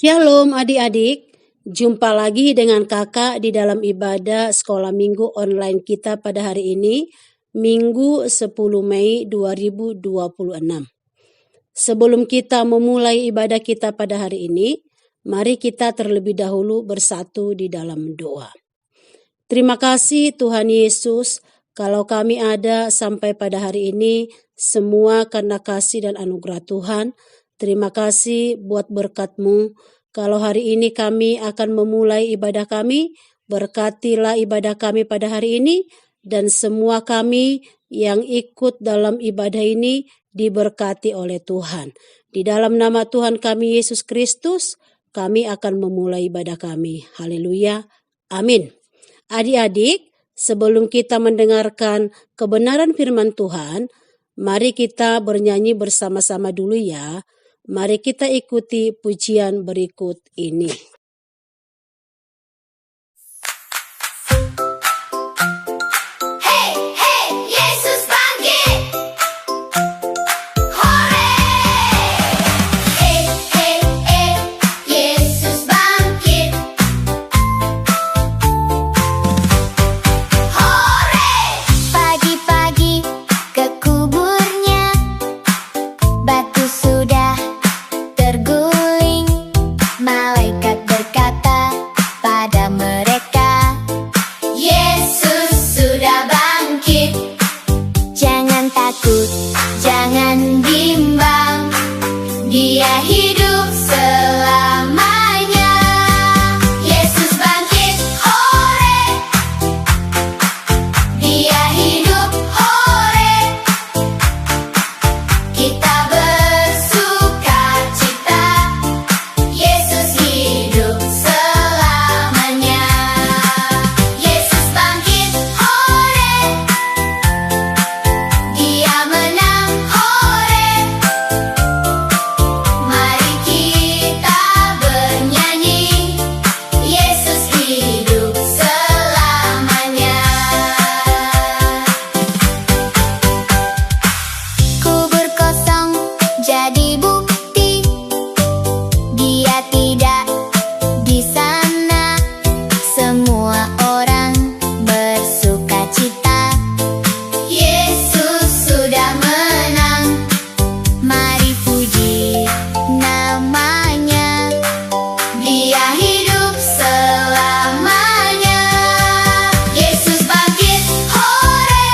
Shalom adik-adik, jumpa lagi dengan kakak di dalam ibadah sekolah minggu online kita pada hari ini, Minggu 10 Mei 2026. Sebelum kita memulai ibadah kita pada hari ini, mari kita terlebih dahulu bersatu di dalam doa. Terima kasih Tuhan Yesus, kalau kami ada sampai pada hari ini, semua karena kasih dan anugerah Tuhan. Terima kasih buat berkat-Mu. Kalau hari ini kami akan memulai ibadah kami, berkatilah ibadah kami pada hari ini, dan semua kami yang ikut dalam ibadah ini diberkati oleh Tuhan. Di dalam nama Tuhan kami Yesus Kristus, kami akan memulai ibadah kami. Haleluya. Amin. Adik-adik, sebelum kita mendengarkan kebenaran firman Tuhan, mari kita bernyanyi bersama-sama dulu ya. Mari kita ikuti pujian berikut ini. Hey, hey, Yesus bangkit. Hore! Hey, hey, hey, Yesus bangkit. Hore! Pagi-pagi ke kuburnya, batu sudah terguling. Malaikat berkata pada mereka, Yesus sudah bangkit. Jangan takut, jangan bimbang, Dia hidup selamanya. Yesus bangkit, hore! Dia hidup, hore! Kita bersukacita, Yesus hidup selamanya. Yesus bangkit, hore! Dia menang, hore! Mari kita bernyanyi, Yesus hidup selamanya. Kubur kosong jadi bukti, Dia tidak di sana. Semua orang bersukacita, Yesus sudah menang. Mari puji namanya, Dia hidup selamanya. Yesus bangkit, hore!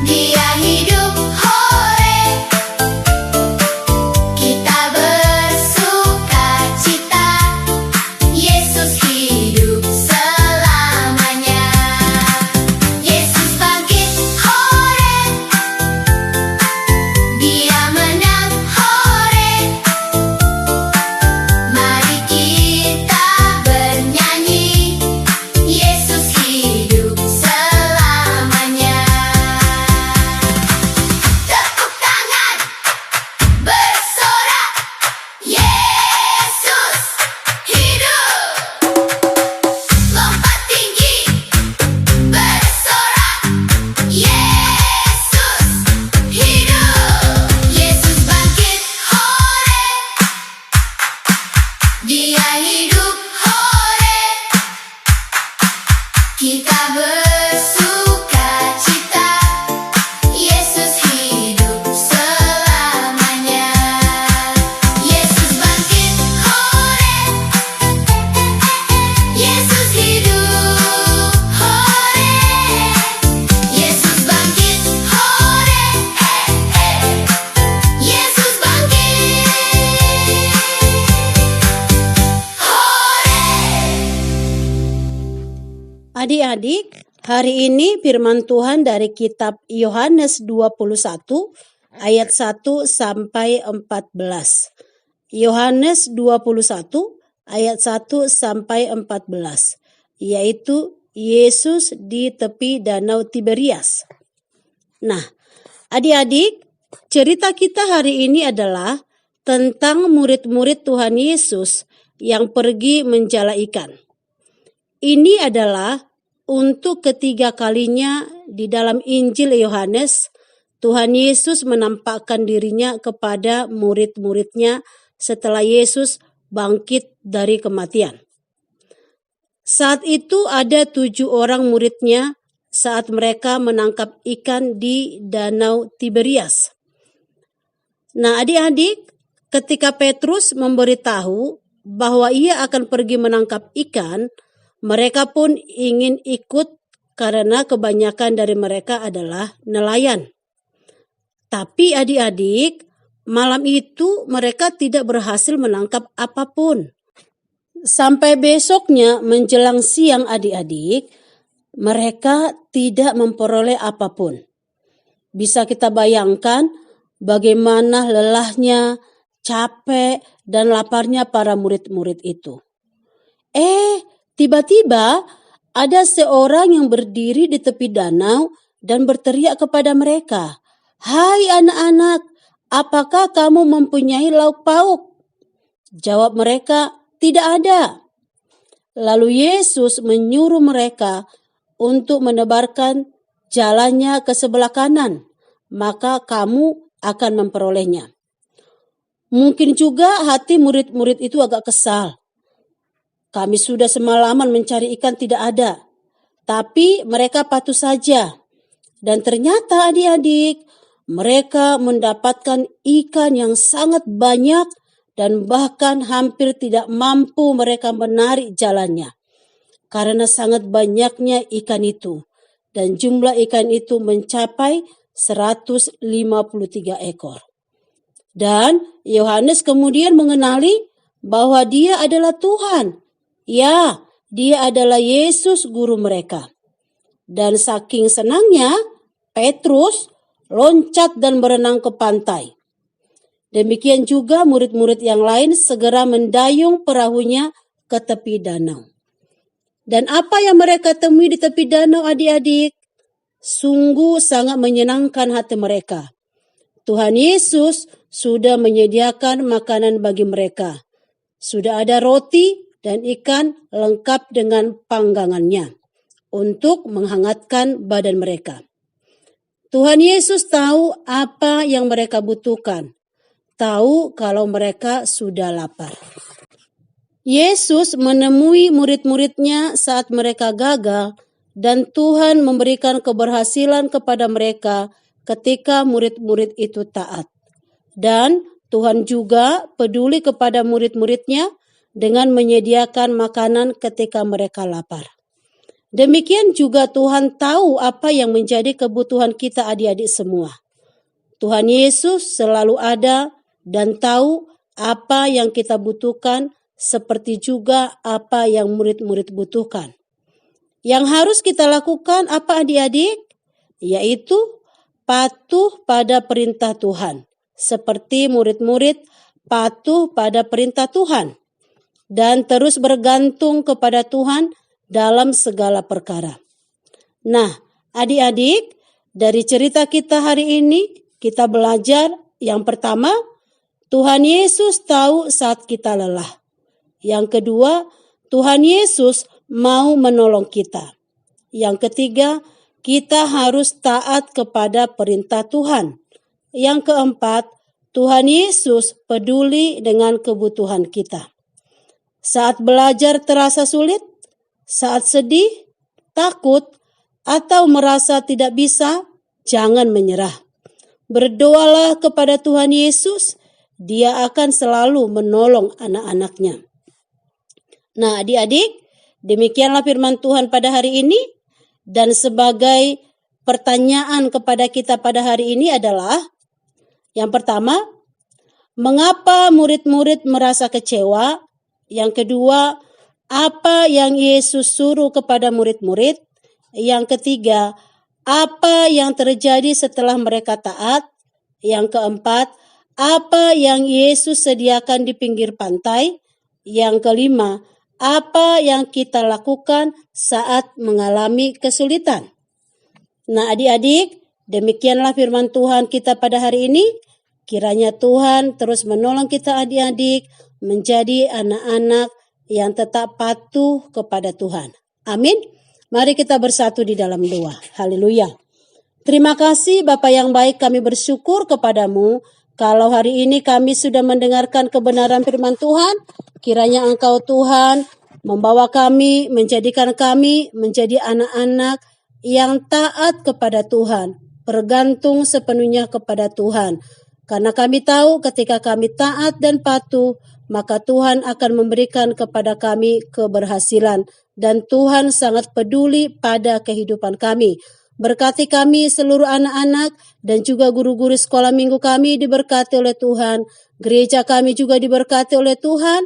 Dia hidup, hore! Kita bersukacita, Yesus hidup selamanya. Yesus bangkit, hore! Dia menang, hore! Mari kita bernyanyi, Yesus hidup selamanya. Tepuk tangan, bersorak, Yesus hidup. Lompat tinggi, bersorak, Yesus hidup. Yesus bangkit, hore! Dia hidup, hore! Kita bersukacita, Yesus hidup selamanya. Yesus bangkit, hore! Yesus hidup, hore! Yesus bangkit, hore! Yesus bangkit, hore! Adik-adik, hari ini firman Tuhan dari kitab Yohanes 21 ayat 1 sampai 14. Yohanes 21 ayat 1 sampai 14, yaitu Yesus di tepi danau Tiberias. Nah, adik-adik, cerita kita hari ini adalah tentang murid-murid Tuhan Yesus yang pergi menjala ikan. Ini adalah untuk ketiga kalinya di dalam Injil Yohanes, Tuhan Yesus menampakkan dirinya kepada murid-muridnya setelah Yesus bangkit dari kematian. Saat itu ada 7 orang muridnya saat mereka menangkap ikan di Danau Tiberias. Nah, adik-adik, ketika Petrus memberitahu bahwa ia akan pergi menangkap ikan, mereka pun ingin ikut karena kebanyakan dari mereka adalah nelayan. Tapi adik-adik, malam itu mereka tidak berhasil menangkap apapun. Sampai besoknya menjelang siang adik-adik, mereka tidak memperoleh apapun. Bisa kita bayangkan bagaimana lelahnya, capek, dan laparnya para murid-murid itu. Tiba-tiba ada seorang yang berdiri di tepi danau dan berteriak kepada mereka, "Hai anak-anak, apakah kamu mempunyai lauk pauk?" Jawab mereka, "Tidak ada." Lalu Yesus menyuruh mereka untuk menebarkan jalannya ke sebelah kanan, maka kamu akan memperolehnya. Mungkin juga hati murid-murid itu agak kesal. Kami sudah semalaman mencari ikan tidak ada. Tapi mereka patuh saja. Dan ternyata adik-adik, mereka mendapatkan ikan yang sangat banyak dan bahkan hampir tidak mampu mereka menarik jalannya. Karena sangat banyaknya ikan itu. Dan jumlah ikan itu mencapai 153 ekor. Dan Yohanes kemudian mengenali bahwa dia adalah Tuhan. Ya, dia adalah Yesus guru mereka. Dan saking senangnya, Petrus loncat dan berenang ke pantai. Demikian juga murid-murid yang lain segera mendayung perahunya ke tepi danau. Dan apa yang mereka temui di tepi danau adik-adik? Sungguh sangat menyenangkan hati mereka. Tuhan Yesus sudah menyediakan makanan bagi mereka. Sudah ada roti dan ikan lengkap dengan panggangannya untuk menghangatkan badan mereka. Tuhan Yesus tahu apa yang mereka butuhkan. Tahu kalau mereka sudah lapar. Yesus menemui murid-muridnya saat mereka gagal dan Tuhan memberikan keberhasilan kepada mereka ketika murid-murid itu taat. Dan Tuhan juga peduli kepada murid-muridnya dengan menyediakan makanan ketika mereka lapar. Demikian juga Tuhan tahu apa yang menjadi kebutuhan kita adik-adik semua. Tuhan Yesus selalu ada dan tahu apa yang kita butuhkan seperti juga apa yang murid-murid butuhkan. Yang harus kita lakukan apa adik-adik? Yaitu patuh pada perintah Tuhan. Seperti murid-murid patuh pada perintah Tuhan. Dan terus bergantung kepada Tuhan dalam segala perkara. Nah, adik-adik, dari cerita kita hari ini, kita belajar yang pertama, Tuhan Yesus tahu saat kita lelah. Yang kedua, Tuhan Yesus mau menolong kita. Yang ketiga, kita harus taat kepada perintah Tuhan. Yang keempat, Tuhan Yesus peduli dengan kebutuhan kita. Saat belajar terasa sulit, saat sedih, takut, atau merasa tidak bisa, jangan menyerah. Berdoalah kepada Tuhan Yesus, Dia akan selalu menolong anak-anaknya. Nah, adik-adik, demikianlah firman Tuhan pada hari ini. Dan sebagai pertanyaan kepada kita pada hari ini adalah, yang pertama, mengapa murid-murid merasa kecewa? Yang kedua, apa yang Yesus suruh kepada murid-murid? Yang ketiga, apa yang terjadi setelah mereka taat? Yang keempat, apa yang Yesus sediakan di pinggir pantai? Yang kelima, apa yang kita lakukan saat mengalami kesulitan? Nah, adik-adik, demikianlah firman Tuhan kita pada hari ini. Kiranya Tuhan terus menolong kita adik-adik menjadi anak-anak yang tetap patuh kepada Tuhan. Amin. Mari kita bersatu di dalam doa. Haleluya. Terima kasih Bapa yang baik, kami bersyukur kepadamu Kalau hari ini kami sudah mendengarkan kebenaran firman Tuhan, kiranya Engkau Tuhan membawa kami, menjadikan kami menjadi anak-anak yang taat kepada Tuhan, bergantung sepenuhnya kepada Tuhan. Karena kami tahu ketika kami taat dan patuh, maka Tuhan akan memberikan kepada kami keberhasilan. Dan Tuhan sangat peduli pada kehidupan kami. Berkati kami seluruh anak-anak dan juga guru-guru sekolah minggu kami diberkati oleh Tuhan. Gereja kami juga diberkati oleh Tuhan.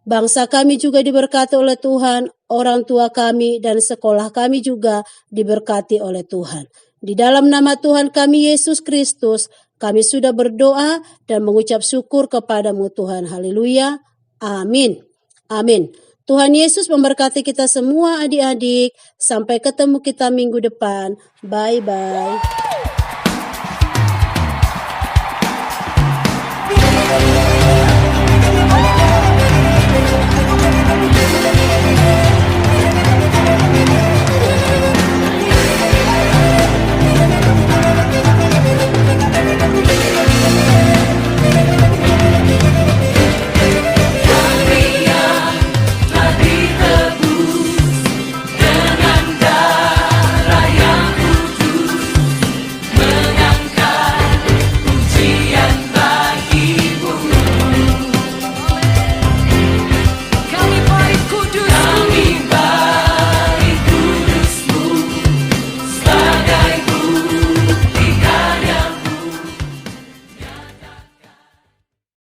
Bangsa kami juga diberkati oleh Tuhan. Orang tua kami dan sekolah kami juga diberkati oleh Tuhan. Di dalam nama Tuhan kami Yesus Kristus, kami sudah berdoa dan mengucap syukur kepadamu Tuhan. Haleluya. Amin. Amin. Tuhan Yesus memberkati kita semua adik-adik. Sampai ketemu kita minggu depan. Bye-bye.